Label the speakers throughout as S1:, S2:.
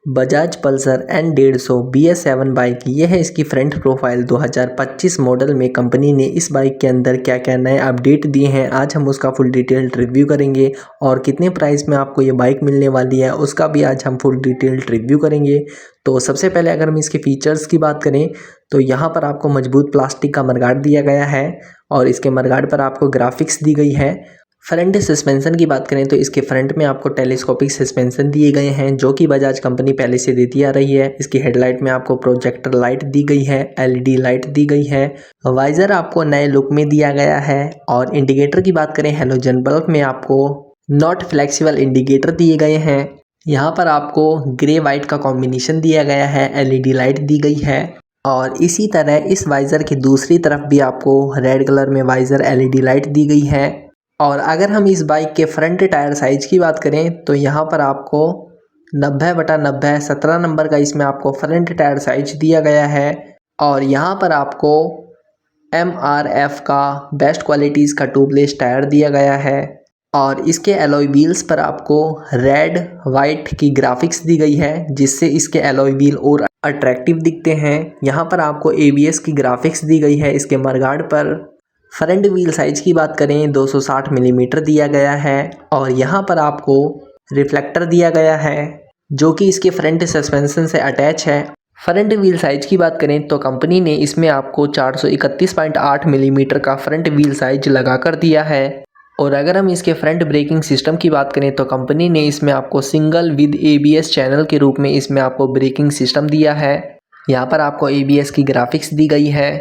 S1: Bajaj Pulsar N 150 BS7 bike, ये है इसकी फ्रंट प्रोफाइल। 2025 मॉडल में कंपनी ने इस बाइक के अंदर क्या क्या नए अपडेट दिए हैं, आज हम उसका फुल डिटेल रिव्यू करेंगे। और कितने प्राइस में आपको ये बाइक मिलने वाली है उसका भी आज हम फुल डिटेल रिव्यू करेंगे। तो सबसे पहले अगर हम इसके फीचर्स की बात करें तो यहाँ पर आपको मजबूत प्लास्टिक का मडगार्ड दिया गया है और इसके मडगार्ड पर आपको ग्राफिक्स दी गई है। फ्रंट सस्पेंशन की बात करें तो इसके फ्रंट में आपको टेलीस्कोपिक सस्पेंशन दिए गए हैं, जो कि बजाज कंपनी पहले से देती आ रही है। इसकी हेडलाइट में आपको प्रोजेक्टर लाइट दी गई है, एलईडी लाइट दी गई है। वाइजर आपको नए लुक में दिया गया है। और इंडिकेटर की बात करें, हैलोजन बल्ब में आपको नॉट फ्लेक्सिबल इंडिकेटर दिए गए हैं। यहाँ पर आपको ग्रे वाइट का कॉम्बिनेशन दिया गया है, एलईडी लाइट दी गई है। और इसी तरह इस वाइजर की दूसरी तरफ भी आपको रेड कलर में वाइजर एलईडी लाइट दी गई है। और अगर हम इस बाइक के फ्रंट टायर साइज की बात करें तो यहाँ पर आपको 90/90 17 नंबर का इसमें आपको फ्रंट टायर साइज दिया गया है। और यहाँ पर आपको MRF का बेस्ट क्वालिटीज़ का ट्यूबलेस टायर दिया गया है। और इसके एलॉय व्हील्स पर आपको रेड वाइट की ग्राफिक्स दी गई है, जिससे इसके एलॉय व्हील और अट्रैक्टिव दिखते हैं। यहाँ पर आपको ABS की ग्राफिक्स दी गई है इसके मडगार्ड पर। फ्रंट व्हील साइज की बात करें 260 मिलीमीटर दिया गया है। और यहाँ पर आपको रिफ्लेक्टर दिया गया है जो कि इसके फ्रंट सस्पेंशन से अटैच है। फ्रंट व्हील साइज की बात करें तो कंपनी ने इसमें आपको 431.8 मिलीमीटर का फ्रंट व्हील साइज लगा कर दिया है। और अगर हम इसके फ्रंट ब्रेकिंग सिस्टम की बात करें तो कंपनी ने इसमें आपको सिंगल विद ABS चैनल के रूप में इसमें आपको ब्रेकिंग सिस्टम दिया है। यहाँ पर आपको ABS की ग्राफिक्स दी गई है,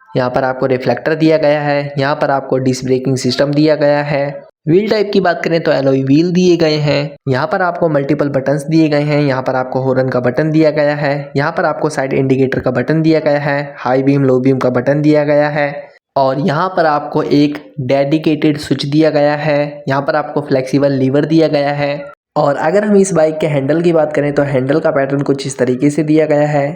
S1: यहाँ पर आपको रिफ्लेक्टर दिया गया है, यहाँ पर आपको डिस्क ब्रेकिंग सिस्टम दिया गया है। व्हील टाइप की बात करें तो एलॉय व्हील दिए गए हैं। यहाँ पर आपको मल्टीपल बटन्स दिए गए हैं, यहाँ पर आपको हॉर्न का बटन दिया गया है, यहाँ पर आपको साइड इंडिकेटर का बटन दिया गया है, हाई बीम लो बीम का बटन दिया गया है। और यहाँ पर आपको एक डेडिकेटेड स्विच दिया गया है, यहाँ पर आपको फ्लेक्सिबल लीवर दिया गया है। और अगर हम इस बाइक के हैंडल की बात करें तो हैंडल का पैटर्न कुछ इस तरीके से दिया गया है।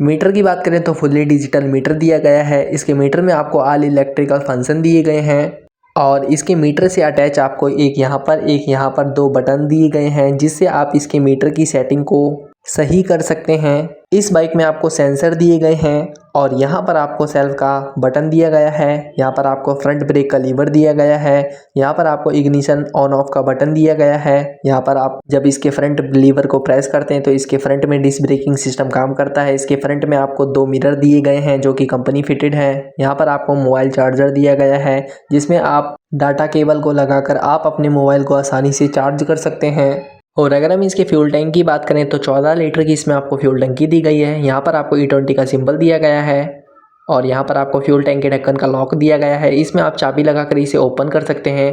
S1: मीटर की बात करें तो फुल्ली डिजिटल मीटर दिया गया है। इसके मीटर में आपको ऑल इलेक्ट्रिकल फंक्शन दिए गए हैं। और इसके मीटर से अटैच आपको एक यहाँ पर 2 बटन दिए गए हैं, जिससे आप इसके मीटर की सेटिंग को सही कर सकते हैं। इस बाइक में आपको सेंसर दिए गए हैं और यहाँ पर आपको सेल्फ का बटन दिया गया है, यहाँ पर आपको फ्रंट ब्रेक का लीवर दिया गया है, यहाँ पर आपको इग्निशन ऑन ऑफ का बटन दिया गया है। यहाँ पर आप जब इसके फ्रंट लीवर को प्रेस करते हैं तो इसके फ्रंट में डिस्क ब्रेकिंग सिस्टम काम करता है। इसके फ्रंट में आपको 2 मिरर दिए गए हैं जो कि कंपनी फिटेड है। यहाँ पर आपको मोबाइल चार्जर दिया गया है, जिसमें आप डाटा केबल को लगाकर आप अपने मोबाइल को आसानी से चार्ज कर सकते हैं। और अगर हम इसके फ्यूल टैंक की बात करें तो 14 लीटर की इसमें आपको फ्यूल टंकी दी गई है। यहाँ पर आपको E20 का सिंबल दिया गया है और यहाँ पर आपको फ्यूल टैंक के ढक्कन का लॉक दिया गया है। इसमें आप चाबी लगाकर इसे ओपन कर सकते हैं।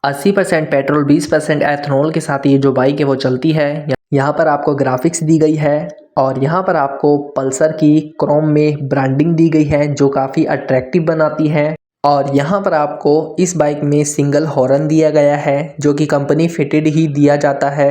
S1: 80% पेट्रोल 20% एथनॉल के साथ ये जो बाइक है वो चलती है। यहाँ पर आपको ग्राफिक्स दी गई है और यहाँ पर आपको पल्सर की क्रोम में ब्रांडिंग दी गई है जो काफ़ी अट्रैक्टिव बनाती है। और यहाँ पर आपको इस बाइक में सिंगल हॉर्न दिया गया है जो कि कंपनी फिटेड ही दिया जाता है।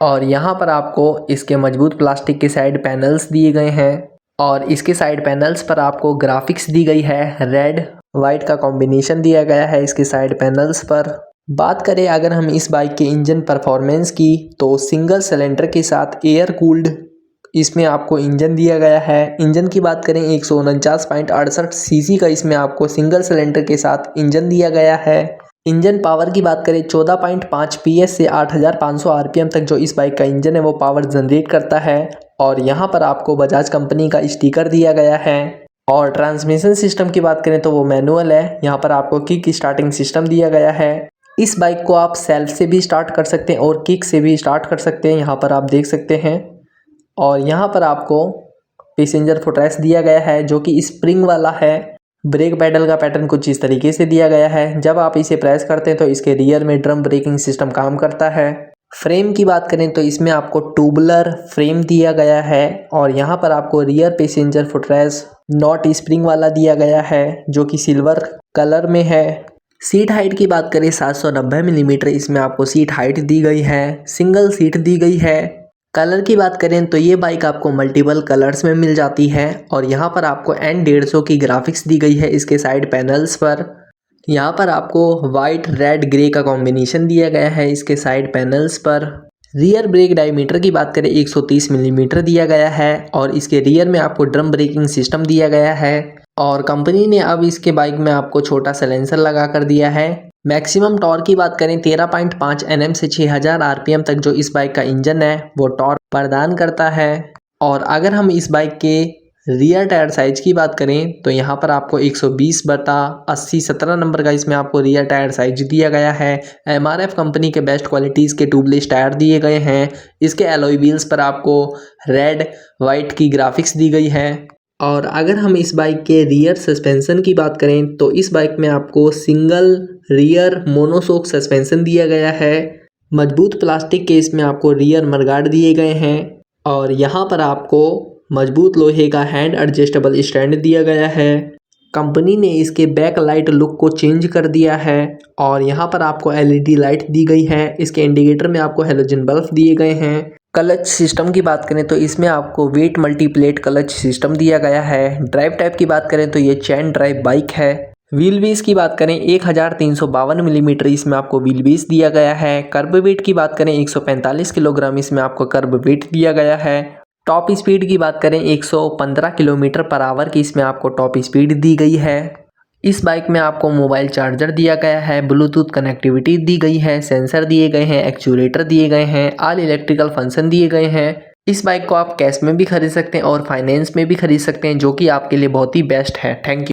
S1: और यहाँ पर आपको इसके मजबूत प्लास्टिक के साइड पैनल्स दिए गए हैं और इसके साइड पैनल्स पर आपको ग्राफिक्स दी गई है, रेड वाइट का कॉम्बिनेशन दिया गया है इसके साइड पैनल्स पर। बात करें अगर हम इस बाइक के इंजन परफॉर्मेंस की तो सिंगल सिलेंडर के साथ एयर कूल्ड इसमें आपको इंजन दिया गया है। इंजन की बात करें 149.68 सीसी का इसमें आपको सिंगल सिलेंडर के साथ इंजन दिया गया है। इंजन पावर की बात करें 14.5 PS से 8500 RPM तक जो इस बाइक का इंजन है वो पावर जनरेट करता है। और यहाँ पर आपको बजाज कंपनी का स्टिकर दिया गया है। और ट्रांसमिशन सिस्टम की बात करें तो वो मैनुअल है। यहाँ पर आपको किक स्टार्टिंग सिस्टम दिया गया है। इस बाइक को आप सेल्फ से भी स्टार्ट कर सकते हैं और किक से भी स्टार्ट कर सकते हैं, यहाँ पर आप देख सकते हैं। और यहाँ पर आपको पैसेंजर फुटरेस्ट दिया गया है जो कि स्प्रिंग वाला है। ब्रेक पैडल का पैटर्न कुछ इस तरीके से दिया गया है। जब आप इसे प्रेस करते हैं तो इसके रियर में ड्रम ब्रेकिंग सिस्टम काम करता है। फ्रेम की बात करें तो इसमें आपको ट्यूबुलर फ्रेम दिया गया है और यहाँ पर आपको rear passenger footrest not spring वाला दिया गया है जो कि सिल्वर कलर में है। सीट हाइट की बात करें 790 मिलीमीटर इसमें आपको सीट हाइट दी गई है, सिंगल सीट दी गई है। कलर की बात करें तो ये बाइक आपको मल्टीपल कलर्स में मिल जाती है और यहाँ पर आपको N 150 की ग्राफिक्स दी गई है इसके साइड पैनल्स पर। यहाँ पर आपको वाइट रेड ग्रे का कॉम्बिनेशन दिया गया है इसके साइड पैनल्स पर। रियर ब्रेक डायमीटर की बात करें 130 मिलीमीटर दिया गया है और इसके रियर में आपको ड्रम ब्रेकिंग सिस्टम दिया गया है और कंपनी ने अब इसके बाइक में आपको छोटा साइलेंसर लगा कर दिया है। मैक्सिमम टॉर्क की बात करें 13.5 Nm से 6000 RPM तक जो इस बाइक का इंजन है वो टॉर्क प्रदान करता है। और अगर हम इस बाइक के रियर टायर साइज की बात करें तो यहाँ पर आपको 120/80 17 नंबर का इसमें आपको रियर टायर साइज दिया गया है। MRF कंपनी के बेस्ट क्वालिटीज़ के ट्यूबलेस टायर दिए गए हैं। इसके एलॉय व्हील्स पर आपको रेड वाइट की ग्राफिक्स दी गई है। और अगर हम इस बाइक के रियर सस्पेंशन की बात करें तो इस बाइक में आपको सिंगल रियर मोनोशॉक सस्पेंशन दिया गया है। मजबूत प्लास्टिक के इसमें आपको रियर मडगार्ड दिए गए हैं और यहाँ पर आपको मजबूत लोहे का हैंड एडजस्टेबल स्टैंड दिया गया है। कंपनी ने इसके बैक लाइट लुक को चेंज कर दिया है और यहाँ पर आपको LED लाइट दी गई है। इसके इंडिकेटर में आपको हेलोजन बल्ब दिए गए हैं। क्लच सिस्टम की बात करें तो इसमें आपको वेट मल्टीप्लेट क्लच सिस्टम दिया गया है। ड्राइव टाइप की बात करें तो ये चैन ड्राइव बाइक है। व्हील बेस की बात करें 1352 मिलीमीटर इसमें आपको व्हील बेस दिया गया है। कर्ब वेट की बात करें 145 किलोग्राम इसमें आपको कर्ब वेट दिया गया है। टॉप स्पीड की बात करें 115 किलोमीटर पर आवर की इसमें आपको टॉप स्पीड दी गई है। इस बाइक में आपको मोबाइल चार्जर दिया गया है, ब्लूटूथ कनेक्टिविटी दी गई है, सेंसर दिए गए हैं, एक्चुएटर दिए गए हैं, ऑल इलेक्ट्रिकल फंक्शन दिए गए हैं। इस बाइक को आप कैश में भी खरीद सकते हैं और फाइनेंस में भी खरीद सकते हैं जो कि आपके लिए बहुत ही बेस्ट है। Thank you.